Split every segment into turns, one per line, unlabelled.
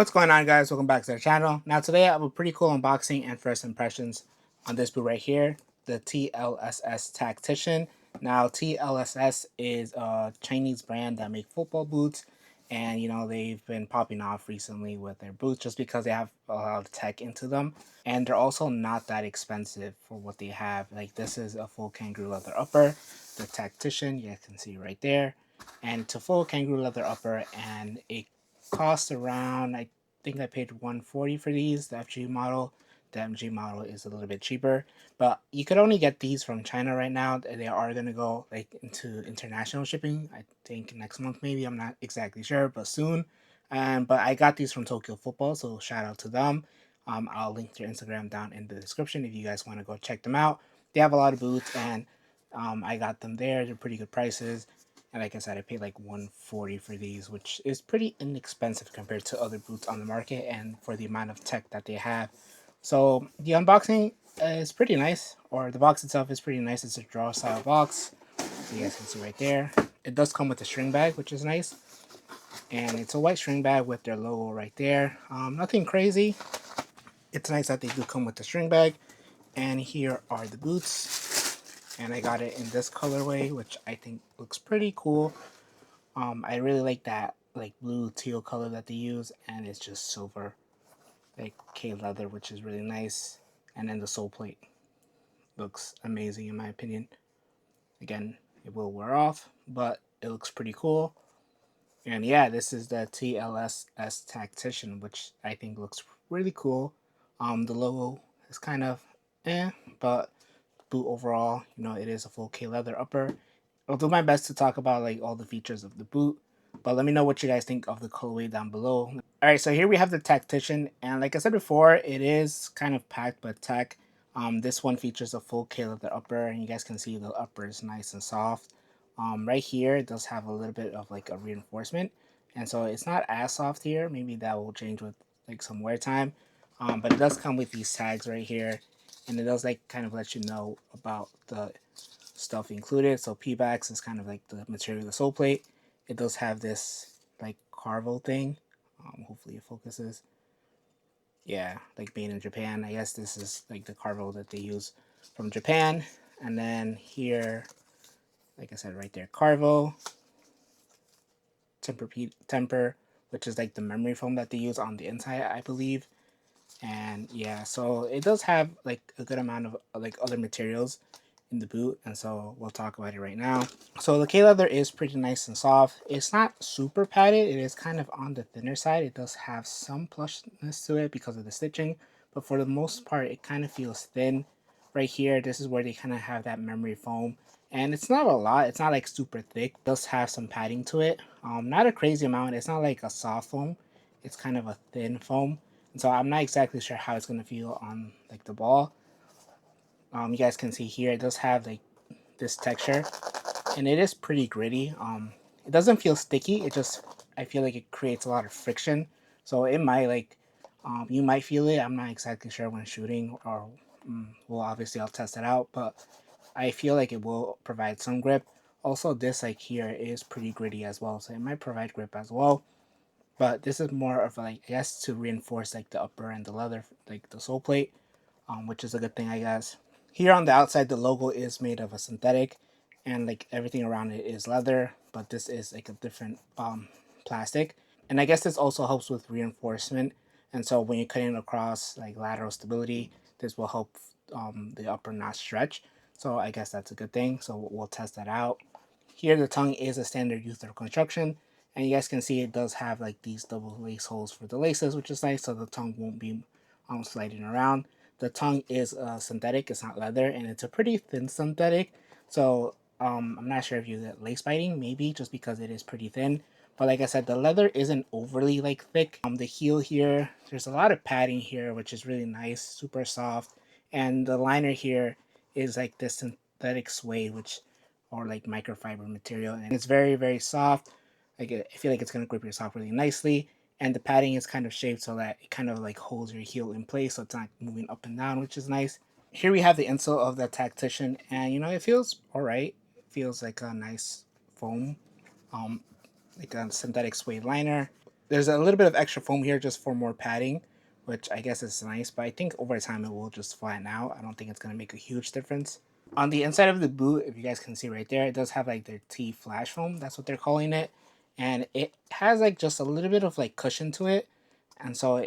What's going on, guys? Welcome back to the channel. Now today I have a pretty cool unboxing and first impressions on this boot right here, the TLSS Tactician. Now TLSS is a Chinese brand that make football boots, and they've been popping off recently with their boots just because they have a lot of tech into them, and they're also not that expensive for what they have. Like, this is a full kangaroo leather upper, the Tactician, you can see right there, and it's a full kangaroo leather upper, and it cost around, I think I paid 140 for these, the FG model. The MG model is a little bit cheaper, but you could only get these from China right now. They are going to go like into international shipping, I think next month maybe, I'm not exactly sure, but soon. But I got these from Tokyo Football, so shout out to them. I'll link their Instagram down in the description if you guys want to go check them out. They have a lot of boots, and I got them there. They're pretty good prices. And like I said, I paid like 140 for these, which is pretty inexpensive compared to other boots on the market and for the amount of tech that they have. So the unboxing is pretty nice, or the box itself is pretty nice. It's a drawer style box. So you guys can see right there. It does come with a string bag, which is nice. And it's a white string bag with their logo right there. Nothing crazy. It's nice that they do come with the string bag. And here are the boots. And I got it in this colorway, which I think looks pretty cool. I really like that like blue teal color that they use, and it's just silver, like K leather, which is really nice. And then the Soleplate looks amazing in my opinion. Again, it will wear off, but it looks pretty cool. And yeah, this is the TLSS Tactician, which I think looks really cool. The logo is kind of but boot overall, it is a full K leather upper. I'll do my best to talk about like all the features of the boot, but let me know what you guys think of the colorway down below. Alright, so here we have the Tactician, and like I said before, it is kind of packed with tech. This one features a full K leather upper, and you guys can see the upper is nice and soft. Right here, it does have a little bit of like a reinforcement, and so it's not as soft here. Maybe that will change with like some wear time. But it does come with these tags right here, and it does like kind of let you know about the stuff included. So P-backs is kind of like the material of the sole plate. It does have this like carvo thing. Hopefully it focuses. Yeah, like made in Japan. I guess this is like the carvo that they use from Japan. And then here, like I said, right there, carvo, temper, which is like the memory foam that they use on the inside, I believe. And yeah, so it does have like a good amount of like other materials in the boot, and so we'll talk about it right now. So the K leather is pretty nice and soft. It's not super padded, it is kind of on the thinner side. It does have some plushness to it because of the stitching, but for the most part it kind of feels thin. Right here, this is where they kind of have that memory foam, and it's not a lot. It's not like super thick. It does have some padding to it, not a crazy amount. It's not like a soft foam, it's kind of a thin foam, and so I'm not exactly sure how it's going to feel on like the ball. You guys can see here it does have like this texture, and it is pretty gritty. It doesn't feel sticky. It just, I feel like it creates a lot of friction, so it might like you might feel it. I'm not exactly sure when shooting, or well, obviously I'll test it out, but I feel like it will provide some grip. Also, this like here is pretty gritty as well, so it might provide grip as well. But this is more of like, I guess, to reinforce like the upper and the leather, like the sole plate, which is a good thing, I guess. Here on the outside, the logo is made of a synthetic, and like everything around it is leather, but this is like a different plastic. And I guess this also helps with reinforcement. And so when you're cutting across like lateral stability, this will help the upper not stretch. So I guess that's a good thing. So we'll test that out. Here the tongue is a standard U-thread construction, and you guys can see it does have like these double lace holes for the laces, which is nice, so the tongue won't be sliding around. The tongue is synthetic, it's not leather, and it's a pretty thin synthetic, so I'm not sure if you get lace biting, maybe just because it is pretty thin. But like I said, the leather isn't overly like thick. The heel here, there's a lot of padding here, which is really nice, super soft. And the liner here is like this synthetic suede, which, or like microfiber material, and it's very, very soft. Like, I feel like it's gonna grip your sock really nicely, and the padding is kind of shaped so that it kind of like holds your heel in place, so it's not moving up and down, which is nice. Here we have the insole of the Tactician, and it feels all right. It feels like a nice foam, um, like a synthetic suede liner. There's a little bit of extra foam here just for more padding, which I guess is nice, but I think over time it will just flatten out. I don't think it's going to make a huge difference. On the inside of the boot, if you guys can see right there, it does have like their T flash foam. That's what they're calling it. And it has like just a little bit of like cushion to it. And so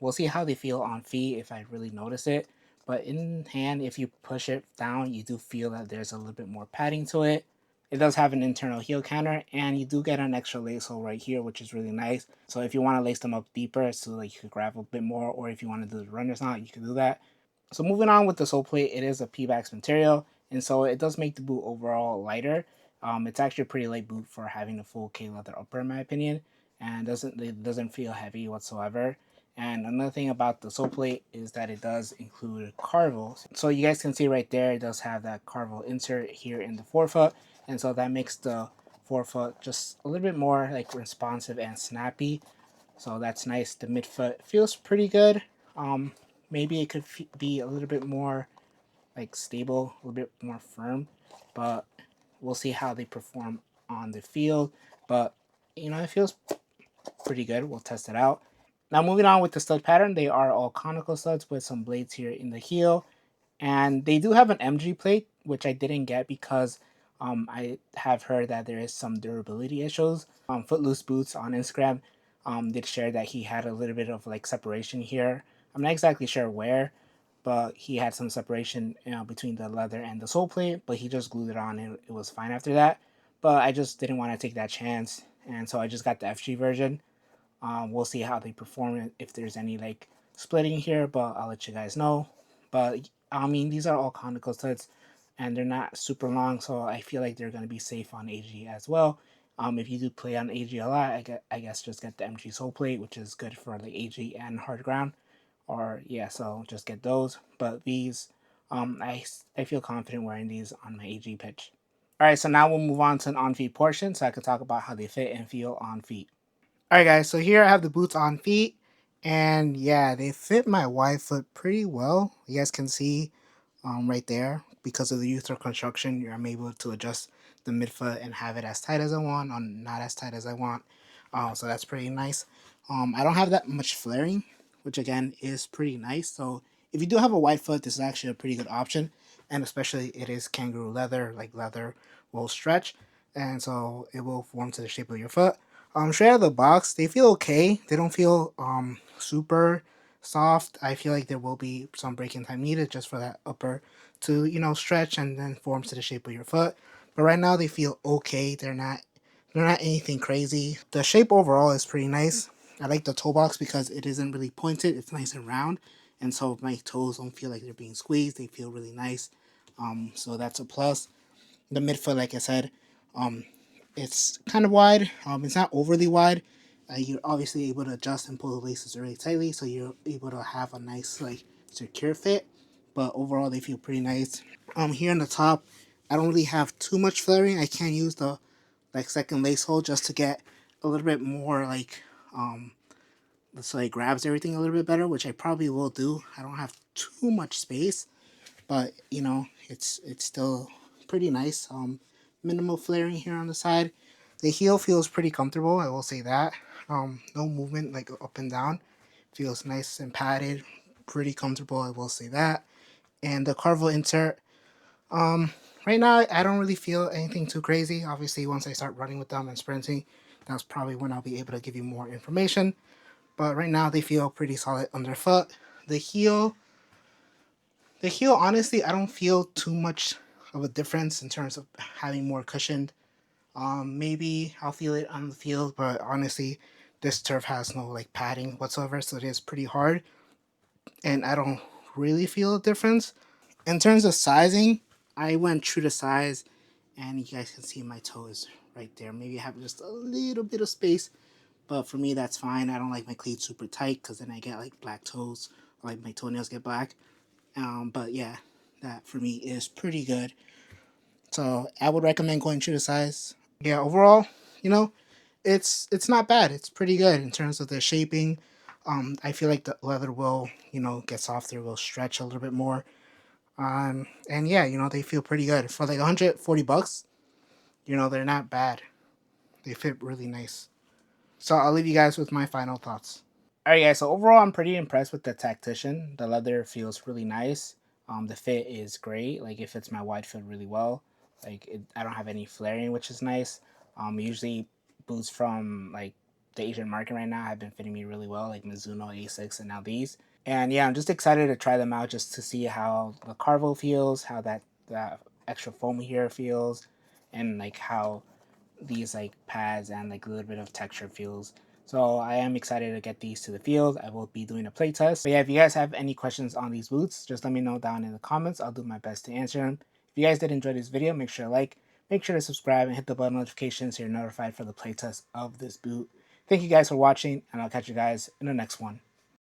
we'll see how they feel on feet if I really notice it. But in hand, if you push it down, you do feel that there's a little bit more padding to it. It does have an internal heel counter, and you do get an extra lace hole right here, which is really nice. So if you want to lace them up deeper, so like you could grab a bit more, or if you want to do the runner's knot, you can do that. So moving on with the sole plate, it is a P-Bax material, and so it does make the boot overall lighter. It's actually a pretty light boot for having a full K leather upper, in my opinion, and it doesn't feel heavy whatsoever. And another thing about the sole plate is that it does include carvel. So you guys can see right there, it does have that carvel insert here in the forefoot, and so that makes the forefoot just a little bit more like responsive and snappy. So that's nice. The midfoot feels pretty good. Um, Maybe it could be a little bit more like stable, a little bit more firm, but we'll see how they perform on the field. But it feels pretty good. We'll test it out. Now moving on with the stud pattern, they are all conical studs with some blades here in the heel, and they do have an MG plate, which I didn't get because I have heard that there is some durability issues. Footloose Boots on Instagram did share that he had a little bit of like separation here. I'm not exactly sure where, but he had some separation between the leather and the sole plate, but he just glued it on and it was fine after that. But I just didn't want to take that chance, and so I just got the FG version. We'll see how they perform if there's any like splitting here, but I'll let you guys know. But I mean, these are all conical studs, and they're not super long, so I feel like they're gonna be safe on AG as well. If you do play on AG a lot, I guess just get the MG sole plate, which is good for like AG and hard ground. Or yeah, so just get those. But these, I feel confident wearing these on my AG pitch. All right, so now we'll move on to an on feet portion, so I could talk about how they fit and feel on feet. All right, guys. So here I have the boots on feet, and yeah, they fit my wide foot pretty well. You guys can see, right there, because of the U-thread construction, I'm able to adjust the midfoot and have it as tight as I want, or not as tight as I want. So that's pretty nice. I don't have that much flaring, which again is pretty nice. So if you do have a wide foot, this is actually a pretty good option, and especially it is kangaroo leather, like leather will stretch, and so it will form to the shape of your foot. Straight out of the box, they feel okay. They don't feel super soft. I feel like there will be some breaking time needed just for that upper to stretch and then form to the shape of your foot. But right now they feel okay. They're not anything crazy. The shape overall is pretty nice. I like the toe box because it isn't really pointed. It's nice and round, and so my toes don't feel like they're being squeezed. They feel really nice. So that's a plus. The midfoot, like I said, um, it's kind of wide. It's not overly wide. You're obviously able to adjust and pull the laces really tightly, so you're able to have a nice like secure fit. But overall, they feel pretty nice. Here on the top, I don't really have too much flaring. I can use the like second lace hole just to get a little bit more like so it grabs everything a little bit better, which I probably will do. I don't have too much space, but it's still pretty nice. Minimal flaring here on the side. The heel feels pretty comfortable, I will say that. No movement like up and down. Feels nice and padded, pretty comfortable, I will say that. And the carvel insert, right now I don't really feel anything too crazy. Obviously, once I start running with them and sprinting, that's probably when I'll be able to give you more information. But right now they feel pretty solid underfoot. The heel, the heel, honestly, I don't feel too much of a difference in terms of having more cushioned. Maybe I'll feel it on the field, but honestly, this turf has no like padding whatsoever, so it is pretty hard, and I don't really feel a difference. In terms of sizing, I went true to size, and you guys can see my toe is right there. Maybe I have just a little bit of space, but for me that's fine. I don't like my cleats super tight because then I get like black toes, or, like my toenails get black. But yeah, that for me is pretty good. So I would recommend going true to size. Yeah, overall, you know, it's not bad. It's pretty good in terms of the shaping. I feel like the leather will get softer, will stretch a little bit more. And yeah, they feel pretty good for like 140 bucks. They're not bad. They fit really nice. So I'll leave you guys with my final thoughts. Alright guys, so overall I'm pretty impressed with the Tactician. The leather feels really nice. The fit is great. Like it fits my wide foot really well. I don't have any flaring, which is nice. Usually boots from like the Asian market right now have been fitting me really well, like Mizuno, Asics, and now these. And yeah, I'm just excited to try them out just to see how the Carvo feels, how that extra foam here feels, and like how these like pads and like a little bit of texture feels. So I am excited to get these to the field. I will be doing a play test. But yeah, if you guys have any questions on these boots, just let me know down in the comments. I'll do my best to answer them. If you guys did enjoy this video, make sure to like, make sure to subscribe, and hit the bell notification so you're notified for the playtest of this boot. Thank you guys for watching, and I'll catch you guys in the next one.